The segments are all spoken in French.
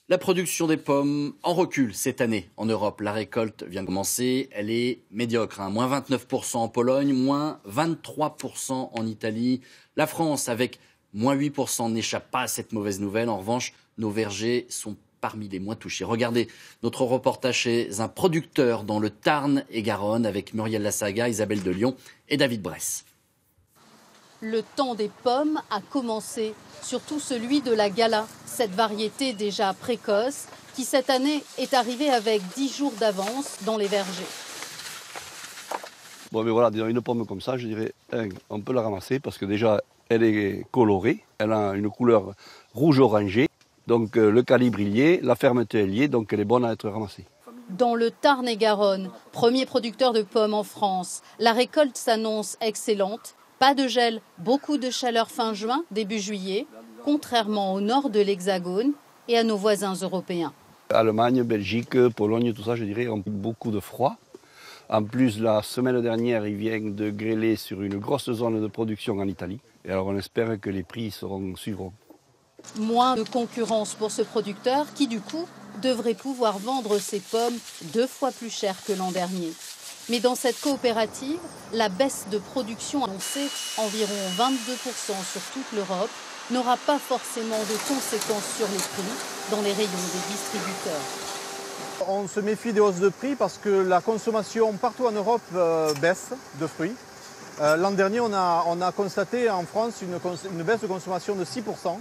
La production des pommes en recul cette année en Europe. La récolte vient de commencer, elle est médiocre. Moins 29% en Pologne, moins 23% en Italie. La France, avec moins 8%, n'échappe pas à cette mauvaise nouvelle. En revanche, nos vergers sont parmi les moins touchés. Regardez notre reportage chez un producteur dans le Tarn-et-Garonne avec Muriel Lassaga, Isabelle de Lyon et David Bresse. Le temps des pommes a commencé, surtout celui de la Gala, cette variété déjà précoce qui cette année est arrivée avec 10 jours d'avance dans les vergers. Bon, mais voilà, une pomme comme ça, je dirais, on peut la ramasser parce que déjà, elle est colorée, elle a une couleur rouge-orangé, donc le calibre il y est, la fermeté elle y est, donc elle est bonne à être ramassée. Dans le Tarn-et-Garonne, premier producteur de pommes en France, la récolte s'annonce excellente. Pas de gel, beaucoup de chaleur fin juin, début juillet, contrairement au nord de l'Hexagone et à nos voisins européens. Allemagne, Belgique, Pologne, tout ça, je dirais, ont beaucoup de froid. En plus, la semaine dernière, il vient de grêler sur une grosse zone de production en Italie. Et alors on espère que les prix suivront. Moins de concurrence pour ce producteur qui, du coup, devrait pouvoir vendre ses pommes 2 fois plus cher que l'an dernier. Mais dans cette coopérative, la baisse de production annoncée, environ 22% sur toute l'Europe, n'aura pas forcément de conséquences sur les prix dans les rayons des distributeurs. On se méfie des hausses de prix parce que la consommation partout en Europe baisse de fruits. L'an dernier, on a constaté en France une baisse de consommation de 6%.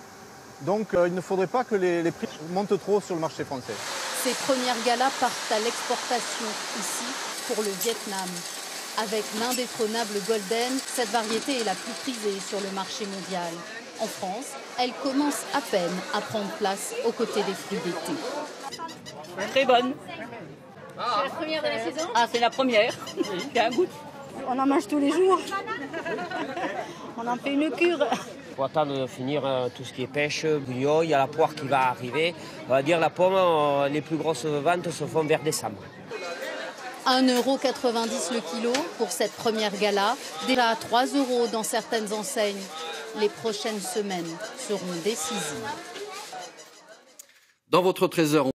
Donc il ne faudrait pas que les prix montent trop sur le marché français. Ces premières galas partent à l'exportation ici pour le Vietnam. Avec l'indétrônable Golden, cette variété est la plus prisée sur le marché mondial. En France, elle commence à peine à prendre place aux côtés des fruits d'été. Très bonne. C'est la première de la saison ? Ah, c'est la première. J'ai un goût. On en mange tous les jours. On en fait une cure. Il faut attendre de finir tout ce qui est pêche, bouillon, il y a la poire qui va arriver. On va dire la pomme, les plus grosses ventes se font vers décembre. 1,90 € le kilo pour cette première gala, déjà à 3 € dans certaines enseignes. Les prochaines semaines seront décisives. Dans votre trésor,